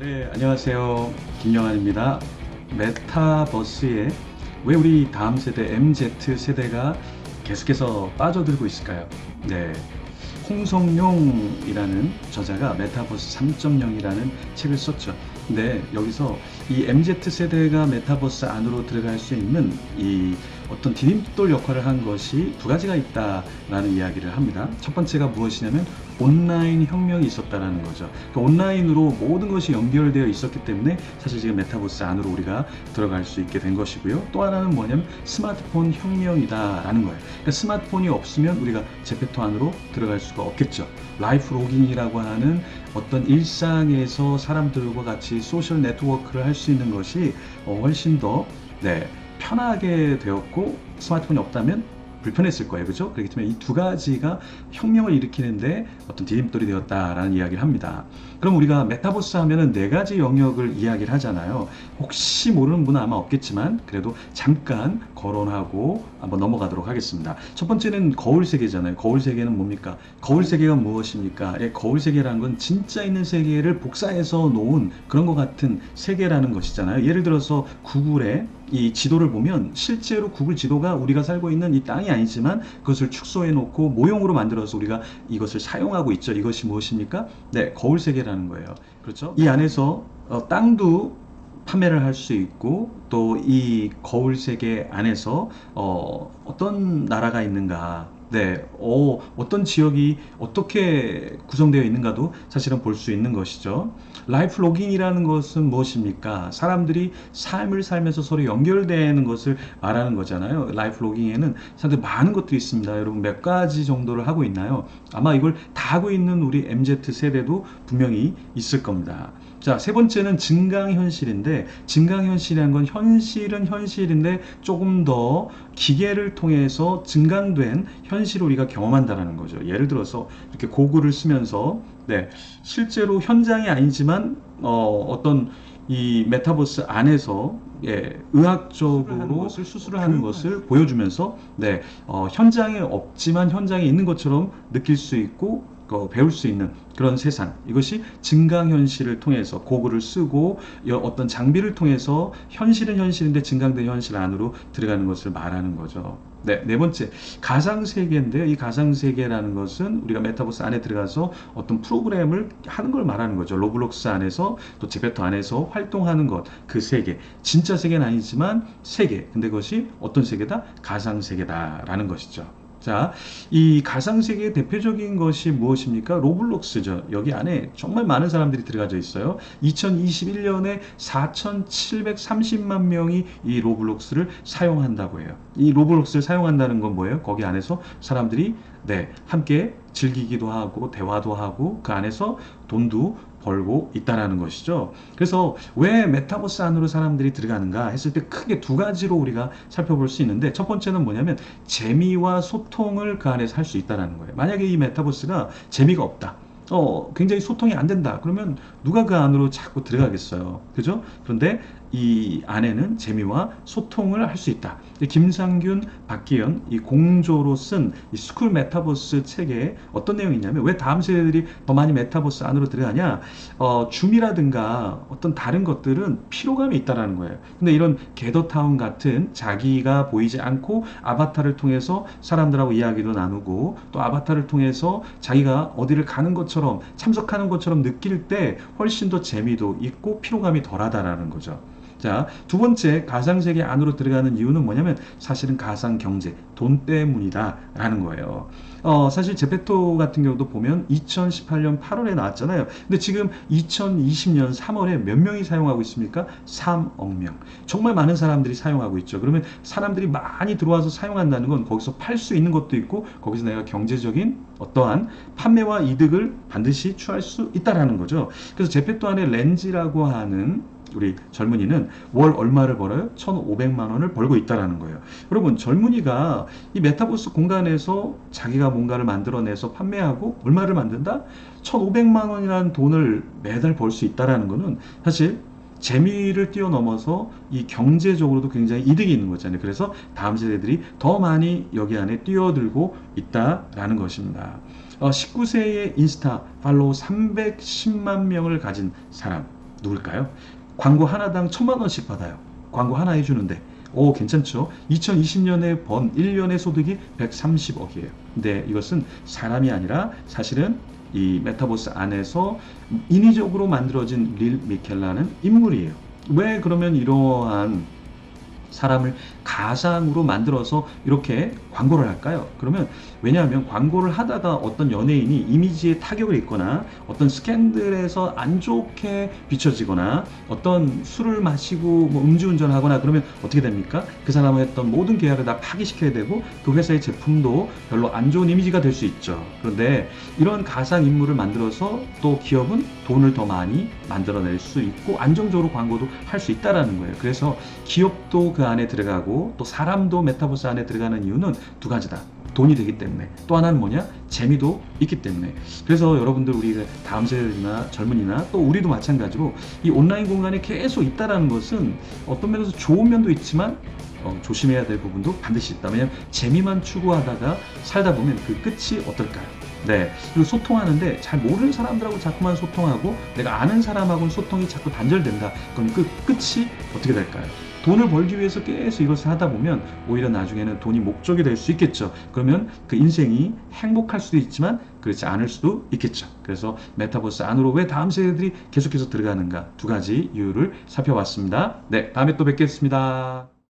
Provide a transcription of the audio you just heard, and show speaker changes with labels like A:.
A: 네, 안녕하세요. 김영환입니다. 메타버스에 왜 우리 다음 세대 MZ 세대가 계속해서 빠져들고 있을까요? 네, 홍성용이라는 저자가 메타버스 3.0이라는 책을 썼죠. 근데 여기서 이 MZ 세대가 메타버스 안으로 들어갈 수 있는 이 어떤 디딤돌 역할을 한 것이 두 가지가 있다라는 이야기를 합니다. 첫 번째가 무엇이냐면 온라인 혁명이 있었다라는 거죠. 그러니까 온라인으로 모든 것이 연결되어 있었기 때문에 사실 지금 메타버스 안으로 우리가 들어갈 수 있게 된 것이고요. 또 하나는 뭐냐면 스마트폰 혁명이다라는 거예요. 그러니까 스마트폰이 없으면 우리가 제페토 안으로 들어갈 수가 없겠죠. 라이프 로깅이라고 하는 어떤 일상에서 사람들과 같이 소셜 네트워크를 할 수 있는 것이 훨씬 더 편하게 되었고, 스마트폰이 없다면 불편했을 거예요. 그죠? 그렇기 때문에 이 두 가지가 혁명을 일으키는데 어떤 디딤돌이 되었다라는 이야기를 합니다. 그럼 우리가 메타버스 하면은 네 가지 영역을 이야기를 하잖아요. 혹시 모르는 분은 아마 없겠지만 그래도 잠깐 거론하고 한번 넘어가도록 하겠습니다. 첫 번째는 거울 세계잖아요. 거울 세계는 뭡니까? 거울 세계가 무엇입니까? 거울 세계라는 건 진짜 있는 세계를 복사해서 놓은 그런 것 같은 세계라는 것이잖아요. 예를 들어서 구글의 이 지도를 보면 실제로 구글 지도가 우리가 살고 있는 이 땅이 아니지만 그것을 축소해 놓고 모형으로 만들어서 우리가 이것을 사용하고 있죠. 이것이 무엇입니까? 네, 거울 세계라는 거예요. 그렇죠? 이 안에서 땅도 판매를 할 수 있고, 또 이 거울 세계 안에서 어떤 나라가 있는가, 어떤 지역이 어떻게 구성되어 있는가도 사실은 볼 수 있는 것이죠. 라이프 로깅이라는 것은 무엇입니까? 사람들이 삶을 살면서 서로 연결되는 것을 말하는 거잖아요. 라이프 로깅에는 사람들 많은 것들이 있습니다. 여러분 몇 가지 정도를 하고 있나요? 아마 이걸 다 하고 있는 우리 MZ 세대도 분명히 있을 겁니다. 자, 세 번째는 증강현실인데, 증강현실이라는 건 현실은 현실인데 조금 더 기계를 통해서 증강된 현실을 우리가 경험한다는 거죠. 예를 들어서 이렇게 고글을 쓰면서 실제로 현장이 아니지만 어떤 이 메타버스 안에서 의학적으로 수술을 하는 것을 보여주면서 현장에 없지만 현장에 있는 것처럼 느낄 수 있고 배울 수 있는 그런 세상, 이것이 증강현실을 통해서 고글을 쓰고 어떤 장비를 통해서 현실은 현실인데 증강된 현실 안으로 들어가는 것을 말하는 거죠. 네 번째, 가상세계인데요. 이 가상세계라는 것은 우리가 메타버스 안에 들어가서 어떤 프로그램을 하는 걸 말하는 거죠. 로블록스 안에서 또 제페토 안에서 활동하는 것, 그 세계. 진짜 세계는 아니지만 세계. 근데 그것이 어떤 세계다? 가상세계다라는 것이죠. 자, 이 가상세계의 대표적인 것이 무엇입니까? 로블록스죠. 여기 안에 정말 많은 사람들이 들어가져 있어요. 2021년에 4,730만 명이 이 로블록스를 사용한다고 해요. 이 로블록스를 사용한다는 건 뭐예요? 거기 안에서 사람들이 함께 즐기기도 하고 대화도 하고 그 안에서 돈도 벌고 있다라는 것이죠. 그래서 왜 메타버스 안으로 사람들이 들어가는가 했을 때 크게 두 가지로 우리가 살펴볼 수 있는데, 첫 번째는 뭐냐면 재미와 소통을 그 안에서 할 수 있다라는 거예요. 만약에 이 메타버스가 재미가 없다, 굉장히 소통이 안 된다, 그러면 누가 그 안으로 자꾸 들어가겠어요. 그죠? 그런데 이 안에는 재미와 소통을 할 수 있다. 김상균, 박기현 이 공조로 쓴 이 스쿨 메타버스 책에 어떤 내용이 있냐면, 왜 다음 세대들이 더 많이 메타버스 안으로 들어가냐, 줌이라든가 어떤 다른 것들은 피로감이 있다라는 거예요. 근데 이런 게더타운 같은 자기가 보이지 않고 아바타를 통해서 사람들하고 이야기도 나누고, 또 아바타를 통해서 자기가 어디를 가는 것처럼 참석하는 것처럼 느낄 때 훨씬 더 재미도 있고 피로감이 덜하다라는 거죠. 자, 두 번째, 가상세계 안으로 들어가는 이유는 뭐냐면 사실은 가상경제, 돈 때문이다라는 거예요. 사실 제페토 같은 경우도 보면 2018년 8월에 나왔잖아요. 근데 지금 2020년 3월에 몇 명이 사용하고 있습니까? 3억 명. 정말 많은 사람들이 사용하고 있죠. 그러면 사람들이 많이 들어와서 사용한다는 건 거기서 팔 수 있는 것도 있고, 거기서 내가 경제적인 어떠한 판매와 이득을 반드시 취할 수 있다라는 거죠. 그래서 제페토 안에 렌지라고 하는 우리 젊은이는 월 얼마를 벌어요? 1,500만 원을 벌고 있다라는 거예요. 여러분, 젊은이가 이 메타버스 공간에서 자기가 뭔가를 만들어내서 판매하고 얼마를 만든다? 1,500만 원이라는 돈을 매달 벌 수 있다라는 거는 사실 재미를 뛰어넘어서 이 경제적으로도 굉장히 이득이 있는 거잖아요. 그래서 다음 세대들이 더 많이 여기 안에 뛰어들고 있다라는 것입니다. 19세의 인스타 팔로우 310만 명을 가진 사람, 누굴까요? 광고 하나당 1,000만 원씩 받아요. 광고 하나 해주는데. 오, 괜찮죠? 2020년에 번 1년의 소득이 130억이에요. 근데 이것은 사람이 아니라 사실은 이 메타버스 안에서 인위적으로 만들어진 릴 미켈라는 인물이에요. 왜 그러면 이러한 사람을 가상으로 만들어서 이렇게 광고를 할까요? 그러면 왜냐하면 광고를 하다가 어떤 연예인이 이미지에 타격을 입거나 어떤 스캔들에서 안 좋게 비춰지거나 어떤 술을 마시고 뭐 음주운전을 하거나 그러면 어떻게 됩니까? 그 사람은 했던 모든 계약을 다 파기시켜야 되고 그 회사의 제품도 별로 안 좋은 이미지가 될 수 있죠. 그런데 이런 가상 인물을 만들어서 또 기업은 돈을 더 많이 만들어낼 수 있고 안정적으로 광고도 할 수 있다라는 거예요. 그래서 기업도 그 안에 들어가고 또 사람도 메타버스 안에 들어가는 이유는 두 가지다. 돈이 되기 때문에 또 하나는 뭐냐? 재미도 있기 때문에. 그래서 여러분들 우리 다음 세대나 젊은이나 또 우리도 마찬가지로 이 온라인 공간에 계속 있다라는 것은 어떤 면에서 좋은 면도 있지만 조심해야 될 부분도 반드시 있다. 왜냐하면 재미만 추구하다가 살다 보면 그 끝이 어떨까요? 네. 그리고 소통하는데 잘 모르는 사람들하고 자꾸만 소통하고 내가 아는 사람하고는 소통이 자꾸 단절된다. 그럼 그 끝이 어떻게 될까요? 돈을 벌기 위해서 계속 이것을 하다 보면 오히려 나중에는 돈이 목적이 될 수 있겠죠. 그러면 그 인생이 행복할 수도 있지만 그렇지 않을 수도 있겠죠. 그래서 메타버스 안으로 왜 다음 세대들이 계속해서 들어가는가 두 가지 이유를 살펴봤습니다. 네, 다음에 또 뵙겠습니다.